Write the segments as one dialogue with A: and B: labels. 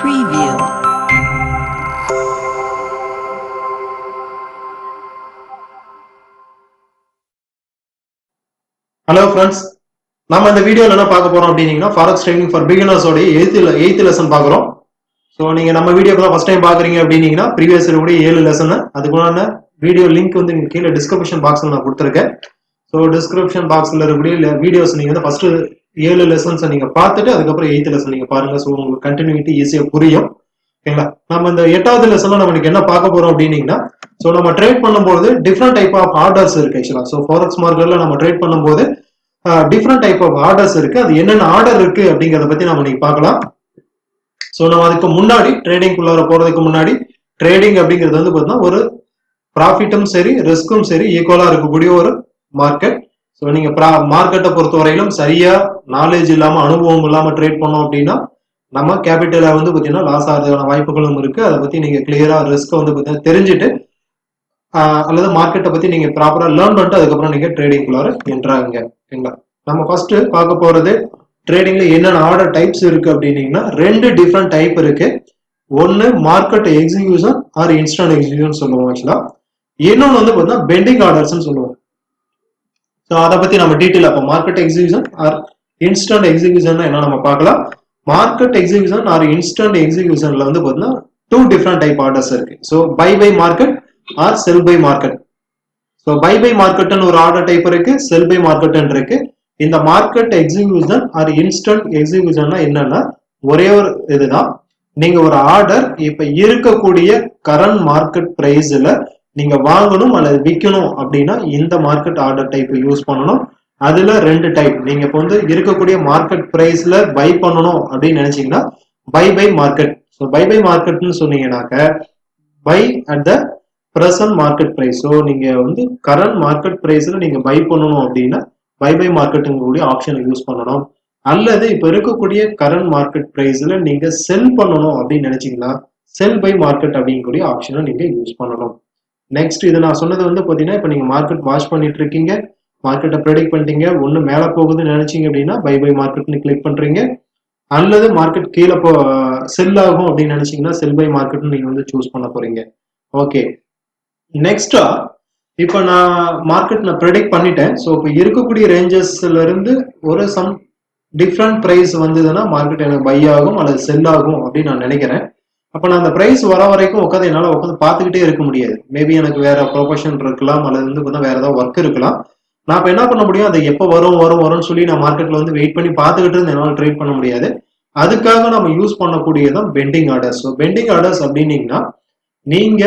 A: Preview.
B: Hello friends, நம்ம இந்த வீடியோல என்ன பார்க்க போறோம் அப்படினீங்கன்னா ஃபாரெக்ஸ் ட்ரேடிங் ஃபார் பிகினர்ஸ் ஓட 8th லெசன் பார்க்கறோம். சோ நீங்க நம்ம வீடியோக்கு ஃபர்ஸ்ட் டைம் பாக்குறீங்க அப்படினீங்கன்னா previous இருக்கக்கூடிய 7 லெசன் அதுக்குள்ள வீடியோ லிங்க் வந்து இங்க கீழ டிஸ்கிரிப்ஷன் பாக்ஸ்ல நான் கொடுத்திருக்கேன். சோ டிஸ்கிரிப்ஷன் பாக்ஸ்ல இருக்கக்கூடிய வீடியோஸ் நீங்க வந்து ஃபர்ஸ்ட் 7 லெசன்ஸ் நீங்க பார்த்துட்டு அதுக்கு அப்புறம் 8th லெசன் நீங்க பாருங்க. சோ உங்களுக்கு கண்டினியூட்டி ஈஸியா புரியும். ஓகேங்களா? நம்ம இந்த 8வது லெசன்ல நம்ம என்ன பார்க்க போறோம் அப்படினீங்கன்னா சோ நம்ம ட்ரேட் பண்ணும்போது டிஃபரண்ட் டைப் ஆஃப் ஆர்டர்ஸ் இருக்கு एक्चुअली. சோ ஃபாரெக்ஸ் மார்க்கெட்ல நம்ம ட்ரேட் பண்ணும்போது டிஃபரண்ட் டைப் ஆஃப் ஆர்டர்ஸ் இருக்கு. அது என்னென்ன ஆர்டர் இருக்கு அப்படிங்கறத பத்தி நம்ம இன்னைக்கு பார்க்கலாம். சோ நம்ம அதுக்கு முன்னாடி ட்ரேடிங்குள்ள போறதுக்கு முன்னாடி ட்ரேடிங் அப்படிங்கிறது வந்து பார்த்தீங்கன்னா ஒரு ப்ராஃபிட்டும் சரி ரிஸ்க்கும் சரி ஈக்குவலா இருக்கக்கூடிய ஒரு மார்க்கெட். ஸோ நீங்க மார்க்கெட்டை பொறுத்தவரையிலும் சரியா நாலேஜ் இல்லாம அனுபவம் இல்லாம ட்ரேட் பண்ணோம் அப்படின்னா நம்ம கேபிட்டலை வந்து பார்த்தீங்கன்னா லாஸ் ஆகிறதுக்கான வாய்ப்புகளும் இருக்கு. அதை பத்தி நீங்க கிளியரா ரிஸ்க் வந்து பார்த்தீங்கன்னா தெரிஞ்சுட்டு அல்லது மார்க்கெட்டை பத்தி நீங்க ப்ராப்பரா லேர்ன் பண்ணிட்டு அதுக்கப்புறம் நீங்க ட்ரேடிங்குள்ளார என்ட்ராங்க. ஓகேங்களா? நம்ம ஃபர்ஸ்ட் பார்க்க போறது ட்ரேடிங்ல என்னென்ன ஆர்டர் டைப்ஸ் இருக்கு அப்படின்னீங்கன்னா ரெண்டு டிஃப்ரெண்ட் டைப் இருக்கு. ஒன்னு market execution or instant execution சொல்லுவோம் ஆக்சுவலா. இன்னொன்னு வந்து பார்த்தீங்கன்னா பெண்டிங் ஆர்டர்ஸ் சொல்லுவோம். ஸோ அதை பத்தி நம்ம டீட்டெயில் அப்போ market execution or instant execution என்ன நம்ம பார்க்கலாம். மார்க்கெட் எக்ஸிகியூஷன் ஆர் இன்ஸ்டன்ட் எக்ஸிகியூஷன்ல வந்து பார்த்தீங்கன்னா 2 டிஃப்ரெண்ட் டைப் ஆர்டர்ஸ் இருக்கு. So buy market or sell buy market. So buy மார்க்கெட்னு ஒரு ஆர்டர் டைப் இருக்கு, செல் பை மார்க்கெட் இருக்கு. இந்த மார்க்கெட் எக்ஸிகியூஷன் ஆர் இன்ஸ்டன்ட் எக்ஸிகியூஷன்னா என்னன்னா ஒரே ஒரு இதுதான். நீங்க ஒரு ஆர்டர் இப்ப இருக்கக்கூடிய கரண்ட் மார்க்கெட் பிரைஸ்ல நீங்க வாங்கணும் அல்லது விற்கணும் அப்படின்னா இந்த மார்க்கெட் ஆர்டர் டைப் யூஸ் பண்ணணும். அதுல ரெண்டு டைப். நீங்க இப்போ வந்து இருக்கக்கூடிய மார்க்கெட் பிரைஸ்ல பை பண்ணணும் அப்படின்னு நினைச்சீங்கன்னா பை மார்க்கெட். ஸோ பை மார்க்கெட்னு சொன்னீங்கன்னாக்க buy at the present market price. So நீங்க வந்து கரண்ட் மார்க்கெட் பிரைஸ்ல நீங்க பை பண்ணணும் அப்படின்னா பை மார்க்கெட்டுங்கக்கூடிய ஆப்ஷனை யூஸ் பண்ணணும். அல்லது இப்ப இருக்கக்கூடிய கரண்ட் மார்க்கெட் பிரைஸ்ல நீங்க செல் பண்ணணும் அப்படின்னு நினைச்சீங்கன்னா செல் பை மார்க்கெட் அப்படிங்கக்கூடிய ஆப்ஷனை நீங்க யூஸ் பண்ணணும். நெக்ஸ்ட் இது நான் சொன்னது வந்து பாத்தீங்கன்னா இப்ப நீங்க மார்க்கெட் வாட்ச் பண்ணிட்டு இருக்கீங்க, மார்க்கெட்டை ப்ரெடிக்ட் பண்ணிட்டீங்க, ஒண்ணு மேல போகுதுன்னு நினைச்சீங்க அப்படின்னா பை மார்க்கெட்னு கிளிக் பண்றீங்க. அல்லது மார்க்கெட் கீழே செல் ஆகும் அப்படின்னு நினைச்சீங்கன்னா செல் பை மார்க்கெட்னு நீங்க வந்து சூஸ் பண்ண போறீங்க. ஓகே, நெக்ஸ்டா இப்ப நான் மார்க்கெட் நான் ப்ரெடிக்ட் பண்ணிட்டேன். ஸோ இப்போ இருக்கக்கூடிய ரேஞ்சஸ்ல இருந்து ஒரு சம் டிஃப்ரெண்ட் பிரைஸ் வந்ததுன்னா மார்க்கெட் எனக்கு பை ஆகும் அல்லது செல் ஆகும் அப்படின்னு நான் நினைக்கிறேன். அப்ப நான் அந்த பிரைஸ் வர வரைக்கும் உட்காந்து என்னால உட்காந்து பார்த்துக்கிட்டே இருக்க முடியாது. மேபி எனக்கு வேற ப்ரொஃபஷன் இருக்கலாம் அல்லது வந்து வேற ஏதாவது ஒர்க் இருக்கலாம். நான் இப்ப என்ன பண்ண முடியும், அது எப்போ வரும்னு சொல்லி நான் மார்க்கெட்ல வந்து வெயிட் பண்ணி பார்த்துக்கிட்டு இருந்து என்னால ட்ரேட் பண்ண முடியாது. அதுக்காக நம்ம யூஸ் பண்ணக்கூடியதான் pending orders. So pending orders அப்படின்னீங்கன்னா நீங்க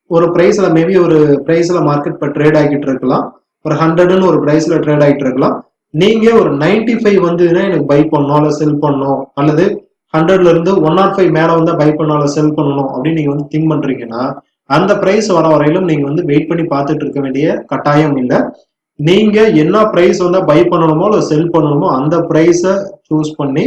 B: ஒரு பிரைஸ்ல மேபி ஒரு பிரைஸ்ல மார்க்கெட் இப்போ ட்ரேட் ஆகிட்டு இருக்கலாம், ஒரு 100ன்னு ஒரு பிரைஸ்ல ட்ரேட் ஆகிட்டு இருக்கலாம். நீங்க ஒரு 95 வந்ததுன்னா எனக்கு பை பண்ணணும் அல்லது செல் பண்ணணும், அல்லது 100ல இருந்து 105 மேல வந்து பை பண்ணாலும் செல் பண்ணணும் அப்படின்னு நீங்க வந்து திங்க் பண்றீங்கன்னா அந்த பிரைஸ் வர வரையிலும் நீங்க வந்து வெயிட் பண்ணி பார்த்துட்டு இருக்க வேண்டிய கட்டாயம் இல்லை. நீங்க என்ன பிரைஸ் வந்து பை பண்ணணுமோ இல்லை செல் பண்ணணுமோ அந்த பிரைஸை சூஸ் பண்ணி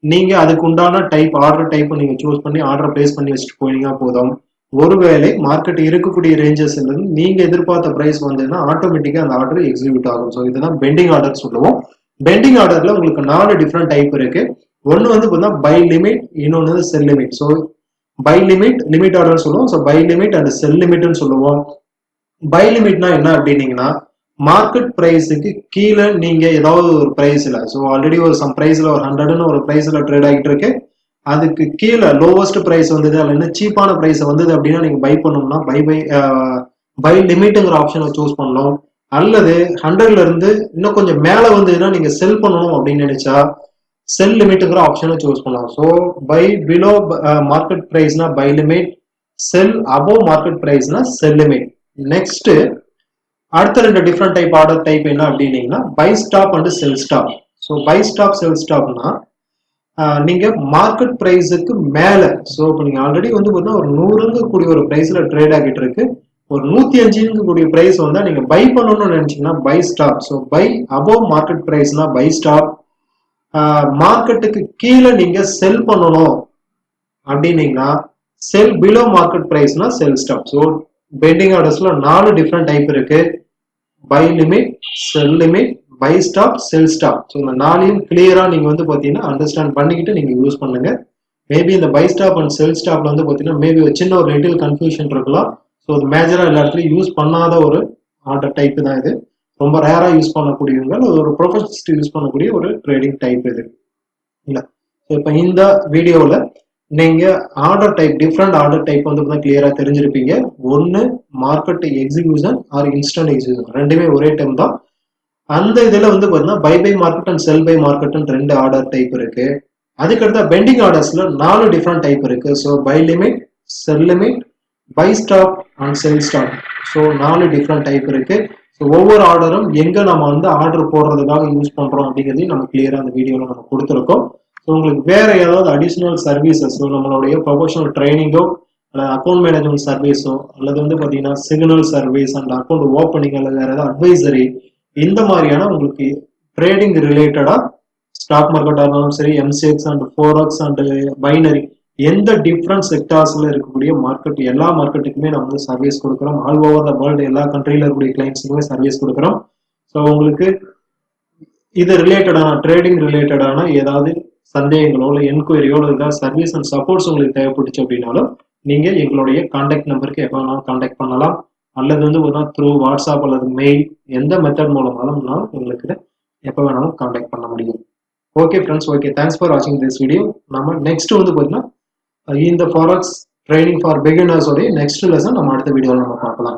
B: நீங்க அதுக்கு உண்டான டைப் ஆர்டர் டைப் நீங்க சூஸ் பண்ணி ஆர்டர் பிளேஸ் பண்ணி வச்சுட்டு போனீங்கன்னா போதும். ஒருவேளை மார்க்கெட் இருக்கக்கூடிய ரேஞ்சஸ் இருந்து நீங்க எதிர்பார்த்த பிரைஸ் வந்ததுன்னா ஆட்டோமேட்டிக்கா அந்த ஆர்டர் எக்ஸிக்யூட் ஆகும். ஸோ இதுதான் பெண்டிங் ஆர்டர் சொல்லுவோம். பெண்டிங் ஆர்டர்ல உங்களுக்கு 4 டிஃப்ரெண்ட் டைப் இருக்கு. ஒன்னு வந்து பார்த்தீங்கன்னா பை லிமிட், இன்னொன்னு வந்து sell limit. So buy limit order சொல்லுவோம். So buy limit and sell லிமிட்னு சொல்லுவோம். பை லிமிட்னா என்ன அப்படின்னீங்கன்னா மார்க்கெட் பிரைஸுக்கு கீழே நீங்க ஏதாவது ஒரு பிரைஸ்ல, ஸோ ஆல்ரெடி ஒரு சம் பிரைஸ்ல ஒரு 100ன்னு ஒரு பிரைஸ்ல ட்ரேட் ஆகிட்டு இருக்கு, அதுக்கு கீழே லோவஸ்ட் பிரைஸ் வந்தது அல்லது சீப்பான பிரைஸ் வந்தது அப்படின்னா நீங்க பை பண்ணணும்னா பை லிமிட்ங்கிற ஆப்ஷனை சூஸ் பண்ணணும். அல்லது 100ல இருந்து இன்னும் கொஞ்சம் மேல வந்ததுன்னா நீங்க செல் பண்ணணும் அப்படின்னு நினைச்சா செல் லிமிட்ங்கிற ஆப்ஷனை சூஸ் பண்ணலாம். ஸோ பை பிலோ மார்க்கெட் பிரைஸ்னா buy limit, sell above market பிரைஸ்னா செல் லிமிட். நெக்ஸ்ட் அடுத்த 2 டிஃப்ரெண்ட் டைப் ஆர்டர் டைப் என்ன அப்படின்னீங்கன்னா buy stop and sell stop. So buy stop sell ஸ்டாப்னா நீங்க மார்க்கெட் பிரைஸுக்கு மேல, ஸோ இப்போ நீங்க ஆல்ரெடி வந்து பார்த்தீங்கன்னா ஒரு 100 கூடிய ஒரு பிரைஸ்ல ட்ரேட் ஆகிட்டு இருக்கு, ஒரு 105 கூடிய பிரைஸ் வந்தா நீங்க பை பண்ணணும்னு நினைச்சீங்கன்னா buy stop. So buy above market பிரைஸ்னா பை ஸ்டாப். மார்க்கெட்டுக்கு கீழே நீங்க செல் பண்ணணும் அப்படின்னீங்கன்னா செல் பிலோ மார்க்கெட் பிரைஸ்னா செல் ஸ்டாப். ஸோ பெண்டிங் ஆர்டர்ஸ்ல 4 டிஃப்ரெண்ட் டைப் இருக்கு. Buy limit, sell limit, buy stop, sell stop. So இந்த 4யும் கிளியரா நீங்க வந்து பாத்தீங்கன்னா அண்டர்ஸ்டாண்ட் பண்ணிக்கிட்டு நீங்க யூஸ் பண்ணுங்க. மேபி இந்த பை ஸ்டாப் அண்ட் செல் ஸ்டாப்ல வந்து பார்த்தீங்கன்னா மேபி ஒரு சின்ன ஒரு லிட்டில் கன்ஃபியூஷன் இருக்கலாம். ஸோ அது மேஜராக எல்லா இடத்துலையும் யூஸ் பண்ணாத ஒரு ஆர்டர் டைப் தான் இது. ரொம்ப ரேராக யூஸ் பண்ணக்கூடியவங்க ஒரு ப்ரொஃபஷனலிஸ்ட் யூஸ் பண்ணக்கூடிய ஒரு ட்ரேடிங் டைப் இது இல்லை. ஸோ இப்போ இந்த வீடியோவில் நீங்கள் order type different order type வந்து கிளியராக தெரிஞ்சிருப்பீங்க. ஒன்று market execution or instant execution, ரெண்டுமே ஒரே டைம் தான். அந்த இதில் வந்து பார்த்தீங்கன்னா buy market and sell buy market ரெண்டு ஆர்டர் டைப் இருக்கு. அதுக்கடுத்த பெண்டிங் ஆர்டர்ஸ்ல 4 டிஃப்ரெண்ட் டைப் இருக்கு. So buy limit, sell limit, buy stop and sell stop. So 4 different type இருக்கு. ஸோ ஒவ்வொரு ஆர்டரும் எங்க நம்ம வந்து ஆர்டர் போடுறதுக்காக யூஸ் பண்றோம் அப்படிங்கிறதையும் நம்ம கிளியரா அந்த வீடியோல நம்ம கொடுத்துருக்கோம். ஸோ உங்களுக்கு வேற ஏதாவது அடிஷனல் சர்வீசஸ், நம்மளுடைய ப்ரொஃபஷனல் ட்ரைனிங்கோ அல்லது அக்கௌண்ட் மேனேஜ்மெண்ட் சர்வீஸோ அல்லது வந்து பார்த்தீங்கன்னா signal service and account opening அல்லது வேற ஏதாவது அட்வைசரி, இந்த மாதிரியான உங்களுக்கு ட்ரேடிங் ரிலேட்டடா ஸ்டாக் மார்க்கெட்டாக இருந்தாலும் சரி, MCX and forex and binary, எந்த டிஃப்ரெண்ட் செக்டார்ஸ்ல இருக்கக்கூடிய மார்க்கெட் எல்லா மார்க்கெட்டுக்குமே நம்ம வந்து சர்வீஸ் கொடுக்குறோம். ஆல் ஓவர் த வேர்ல்டு எல்லா கண்ட்ரியில இருக்கக்கூடிய கிளைண்ட்ஸுக்குமே சர்வீஸ் கொடுக்குறோம். ஸோ உங்களுக்கு இது ரிலேட்டடான ட்ரேடிங் ரிலேட்டடான ஏதாவது சந்தேகங்களோ இல்லை என்கொயரியோ ஏதாவது சர்வீஸ் அண்ட் சப்போர்ட்ஸ் உங்களுக்கு தேவைப்பட்டுச்சு அப்படின்னாலும் நீங்க எங்களுடைய கான்டாக்ட் நம்பருக்கு எப்போ வேணாலும் கான்டாக்ட் பண்ணலாம். அல்லது வந்து த்ரூ வாட்ஸ்அப் அல்லது மெயில், எந்த மெத்தட் மூலமாலும் உங்களுக்கு எப்போ வேணாலும் கான்டாக்ட் பண்ண முடியும். Okay friends, okay, thanks for வாட்சிங் திஸ் வீடியோ. நம்ம நெக்ஸ்ட் வந்து பார்த்தீங்கன்னா இந்த ஃபாரெக்ஸ் ட்ரைனிங் ஃபார் பிகினர்ஸோடைய நெக்ஸ்ட் லெசன் நம்ம அடுத்த வீடியோவில் நம்ம பார்க்கலாம்.